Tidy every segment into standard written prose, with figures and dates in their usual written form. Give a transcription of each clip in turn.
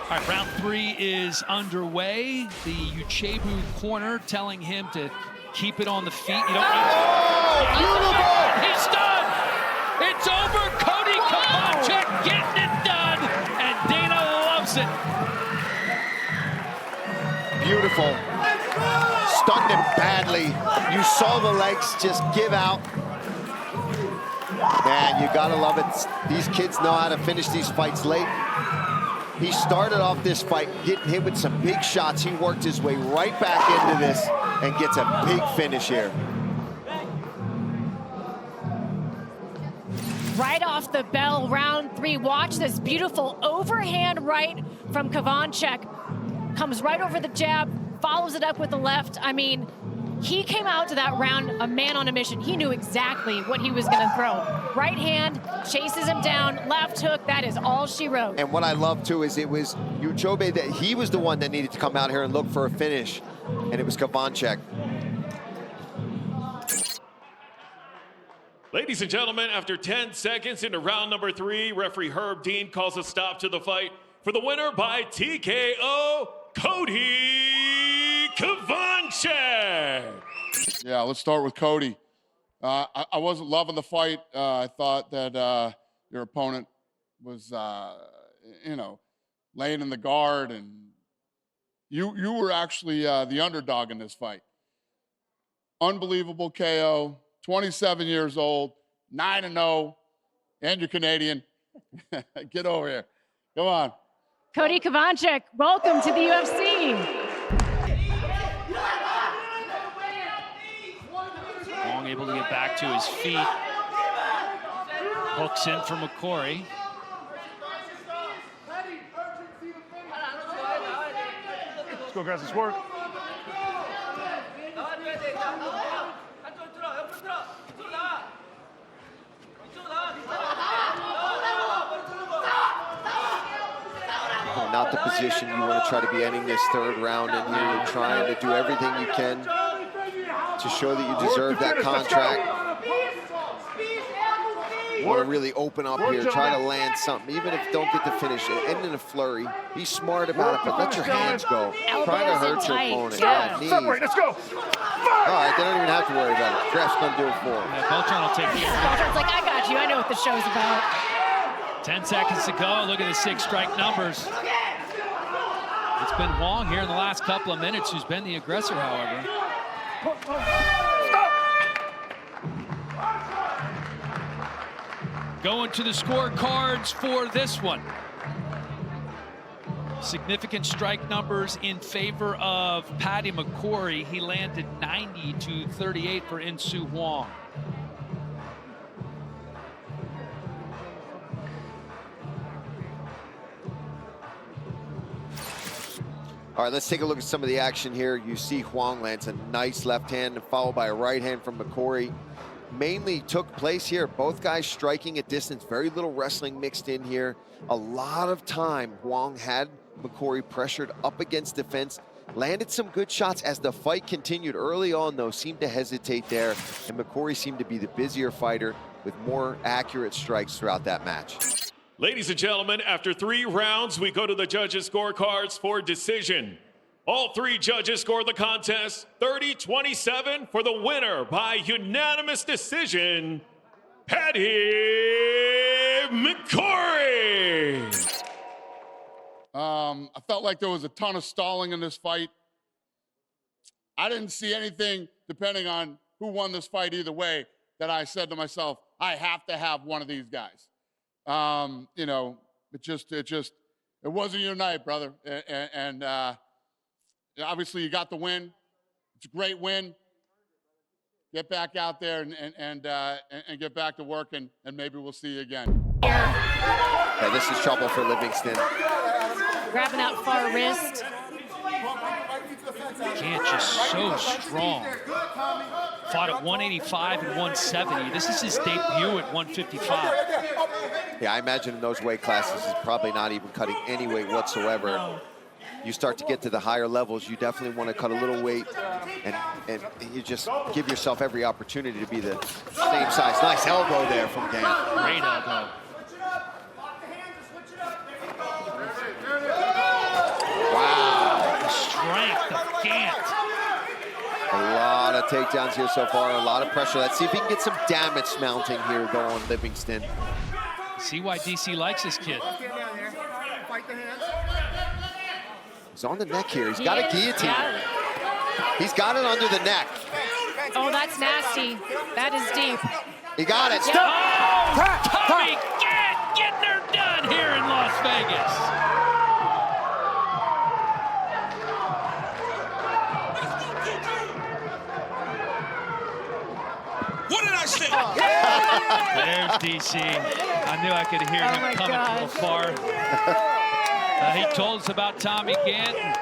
All right, round 3 is underway. The Uchebu corner telling him to keep it on the feet. You don't He's done! It's over! Cody Kavancheck getting it done! And Dana loves it. Beautiful. Stunned him badly. You saw the legs just give out. Man, you gotta love it. These kids know how to finish these fights late. He started off this fight getting hit with some big shots. He worked his way right back into this and gets a big finish here. Right off the bell, round 3. Watch this beautiful overhand right from Kavancheck. Comes right over the jab, follows it up with the left. I mean, he came out to that round a man on a mission. He knew exactly what he was gonna throw. Right hand, chases him down, left hook, that is all she wrote. And what I love too is it was Uchobe that he was the one that needed to come out here and look for a finish. And it was Kavancheck. Ladies and gentlemen, after 10 seconds into round number 3, referee Herb Dean calls a stop to the fight for the winner by TKO, Cody Kavancheck. Yeah, let's start with Cody. I wasn't loving the fight. I thought that your opponent was, laying in the guard, and you were actually the underdog in this fight. Unbelievable KO, 27 years old, 9-0, and you're Canadian. Get over here. Come on. Cody Kavancheck, welcome to the UFC. Long able to get back to his feet. Hooks in for McCorry. Let's go, guys. Let's work. Not the position you want to try to be ending this 3rd round in here. You're trying to do everything you can to show that you deserve that contract. You want to really open up here, try to land something, even if you don't get the finish, end in a flurry. Be smart about it, but let your hands go. Try to hurt your opponent. Yeah, knees. Separate, let's go. All right, they don't even have to worry about it. Ref's going to do it for them. Yeah, Beltran will take it. Beltran's like, I got you. I know what the show's about. 10 seconds to go. Look at the 6 strike numbers. It's been Wong here in the last couple of minutes who's been the aggressor, however. Going to the scorecards for this one. Significant strike numbers in favor of Paddy McCorry. He landed 90-38 for In-Soo Wong. All right, let's take a look at some of the action here. You see Huang lands a nice left hand followed by a right hand from McCorry. Mainly took place here. Both guys striking at distance. Very little wrestling mixed in here. A lot of time Huang had McCorry pressured up against the fence. Landed some good shots as the fight continued. Early on, though, seemed to hesitate there. And McCorry seemed to be the busier fighter with more accurate strikes throughout that match. Ladies and gentlemen, after 3 rounds, we go to the judges' scorecards for decision. All 3 judges scored the contest 30-27 for the winner by unanimous decision, Paddy McCorry. I felt like there was a ton of stalling in this fight. I didn't see anything, depending on who won this fight either way, that I said to myself, I have to have one of these guys. It wasn't your night, brother. And obviously you got the win. It's a great win. Get back out there and get back to work, and maybe we'll see you again. Yeah, this is trouble for Livingston. Grabbing that far wrist. Gantt just so strong. Fought at 185 and 170. This is his debut at 155. Yeah, I imagine in those weight classes he's probably not even cutting any weight whatsoever. You start to get to the higher levels, you definitely want to cut a little weight, and you just give yourself every opportunity to be the same size. Nice elbow there from Gantt. Great elbow. of takedowns here so far, a lot of pressure. Let's see if he can get some damage mounting here, though, on Livingston. See why DC likes this kid. He's on the neck here. He's got a guillotine. Yeah. He's got it under the neck. Oh, that's nasty. That is deep. He got it. Oh, Tommy Gantt getting her done here in Las Vegas. What did I say? There's DC. I knew I could hear him coming from afar. He told us about Tommy Gantt.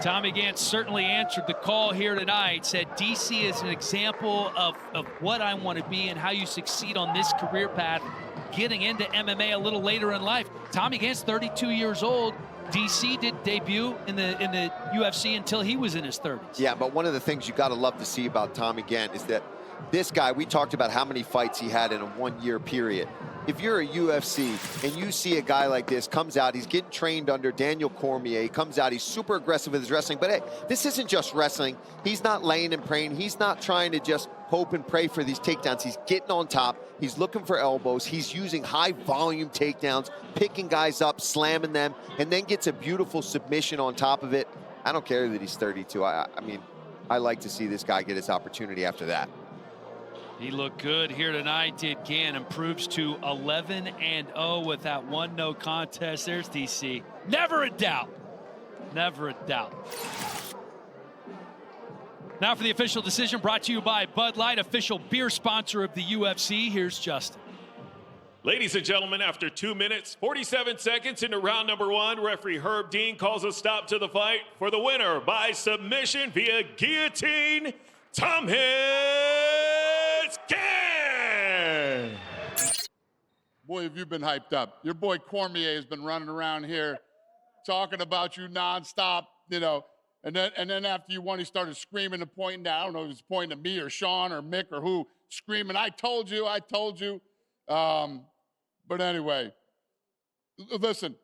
Tommy Gantt certainly answered the call here tonight, said DC is an example of what I want to be and how you succeed on this career path, getting into MMA a little later in life. Tommy Gantt's 32 years old. DC did debut in the UFC until he was in his 30s. Yeah, but one of the things you got to love to see about Tommy Gantt is that this guy, we talked about how many fights he had in a one-year period. If you're a UFC and you see a guy like this, comes out, he's getting trained under Daniel Cormier, he comes out, he's super aggressive with his wrestling, but hey, this isn't just wrestling. He's not laying and praying. He's not trying to just hope and pray for these takedowns. He's getting on top. He's looking for elbows. He's using high-volume takedowns, picking guys up, slamming them, and then gets a beautiful submission on top of it. I don't care that he's 32. I mean, I like to see this guy get his opportunity after that. He looked good here tonight, did Gantt. Improves to 11-0 with that one no contest. There's DC. Never a doubt. Never a doubt. Now for the official decision, brought to you by Bud Light, official beer sponsor of the UFC. Here's Justin. Ladies and gentlemen, after 2 minutes, 47 seconds into round number 1, referee Herb Dean calls a stop to the fight for the winner by submission via guillotine, Thomas Gantt. Boy, have you been hyped up. Your boy Cormier has been running around here talking about you nonstop, you know, and then after you won, he started screaming and pointing down. I don't know if he was pointing at me or Sean or Mick or who, screaming, I told you, I told you. But anyway, listen,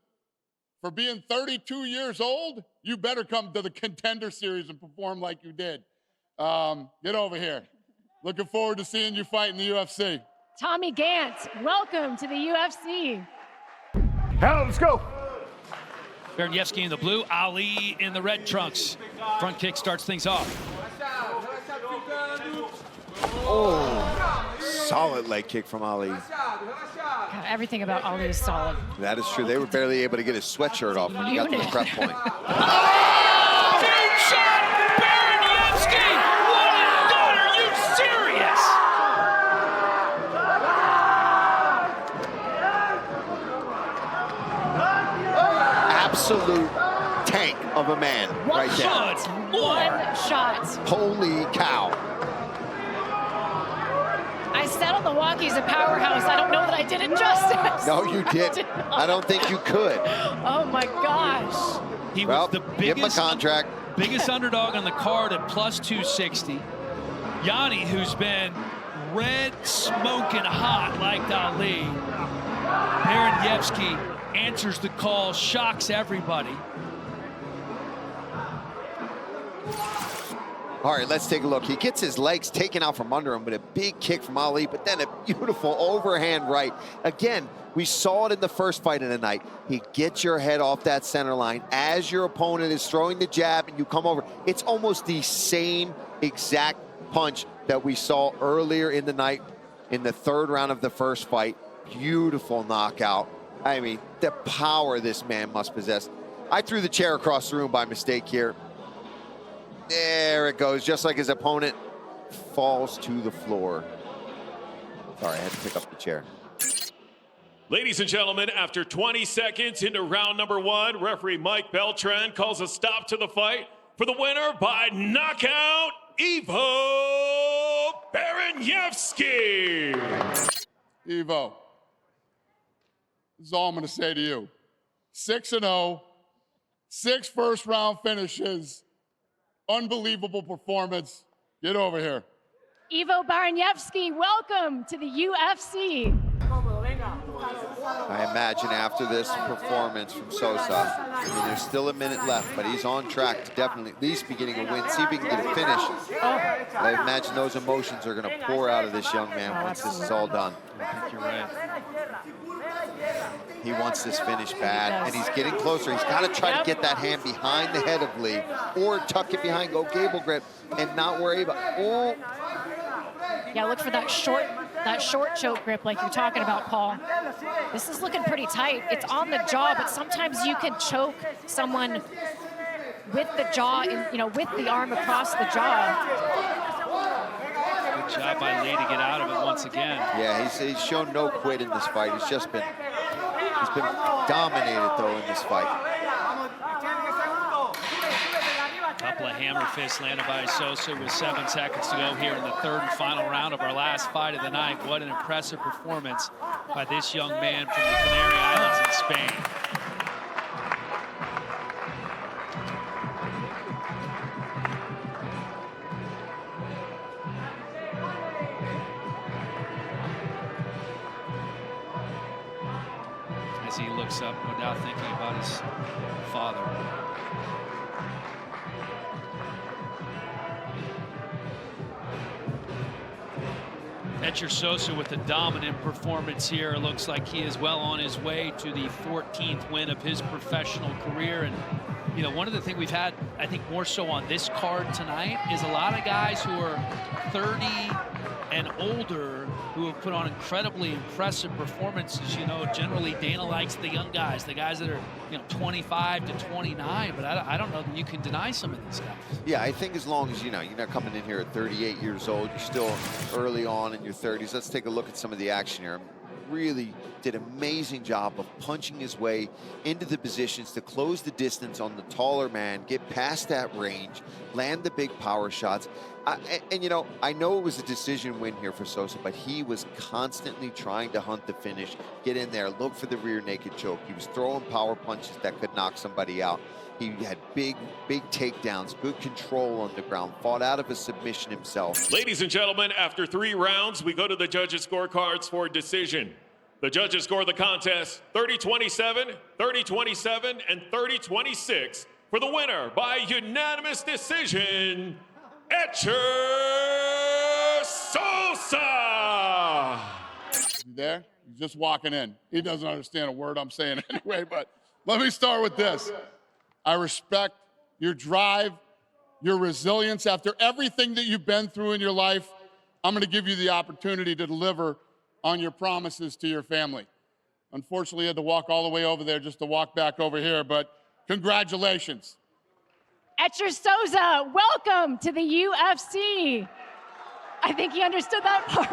for being 32 years old, you better come to the Contender Series and perform like you did. Get over here. Looking forward to seeing you fight in the UFC. Tommy Gantt, welcome to the UFC. Hell, let's go. Baraniewski in the blue, Ali in the red trunks. Front kick starts things off. Oh, solid leg kick from Ali. God, everything about Ali is solid. That is true. They were barely able to get his sweatshirt off when he got to the prep point. Big shot! Baraniewski! What is that? Are you serious? Absolute tank of a man right there. One shot. Holy cow. I said on the walk he's a powerhouse. I don't know that I did it justice. No, you didn't. I don't think you could. Oh my gosh. He was the give him a biggest contract. biggest underdog on the card at plus 260. Yanni, who's been red smoking hot like Ali. Baraniewski answers the call, shocks everybody. All right, let's take a look. He gets his legs taken out from under him with a big kick from Ali, but then a beautiful overhand right. Again, we saw it in the first fight of the night. He gets your head off that center line as your opponent is throwing the jab and you come over. It's almost the same exact punch that we saw earlier in the night in the third round of the first fight. Beautiful knockout. I mean, the power this man must possess. I threw the chair across the room by mistake here. There it goes, just like his opponent falls to the floor. Sorry, I had to pick up the chair. Ladies and gentlemen, after 20 seconds into round number 1, referee Mike Beltran calls a stop to the fight for the winner by knockout, Ivo Baraniewski. Ivo, this is all I'm going to say to you. 6-0, 6 first-round finishes. Unbelievable performance. Get over here. Ivo Baraniewski, welcome to the UFC. I imagine after this performance from Sosa, I mean, there's still a minute left, but he's on track to definitely at least be getting a win, see if he can get a finish. I imagine those emotions are going to pour out of this young man once this is all done. I think you're right. He wants this finish bad, and he's getting closer. He's got to try to get that hand behind the head of Lee, or tuck it behind, go cable grip, and not worry about, oh. Yeah, look for that short choke grip like you're talking about, Paul. This is looking pretty tight. It's on the jaw, but sometimes you can choke someone with the jaw, with the arm across the jaw. Good job by Lee to get out of it once again. Yeah, he's shown no quit in this fight. He's been dominated though in this fight. Couple of hammer fists landed by Sosa with 7 seconds to go here in the third and final round of our last fight of the night. What an impressive performance by this young man from the Canary Islands in Spain. As he looks up, no doubt thinking about his father. Etcher Sosa with a dominant performance here. It looks like he is well on his way to the 14th win of his professional career. And, one of the things we've had, I think, more so on this card tonight is a lot of guys who are 30 and older who have put on incredibly impressive performances. Generally Dana likes the young guys, the guys that are, 25 to 29, but I don't know that you can deny some of these guys. Yeah, I think as long as, you're not coming in here at 38 years old, you're still early on in your 30s. Let's take a look at some of the action here. Really did an amazing job of punching his way into the positions to close the distance on the taller man, get past that range, land the big power shots. I know it was a decision win here for Sosa, but he was constantly trying to hunt the finish, get in there, look for the rear naked choke. He was throwing power punches that could knock somebody out. He had big takedowns, good control on the ground, fought out of a submission himself. Ladies and gentlemen, after 3 rounds, we go to the judges' scorecards for decision. The judges score the contest 30-27, 30-27, and 30-26 for the winner by unanimous decision, Etcher Sosa. You there? He's just walking in. He doesn't understand a word I'm saying anyway, but let me start with this. I respect your drive, your resilience. After everything that you've been through in your life, I'm going to give you the opportunity to deliver on your promises to your family. Unfortunately, I had to walk all the way over there just to walk back over here, but congratulations. Etcher Sosa, welcome to the UFC. I think he understood that part.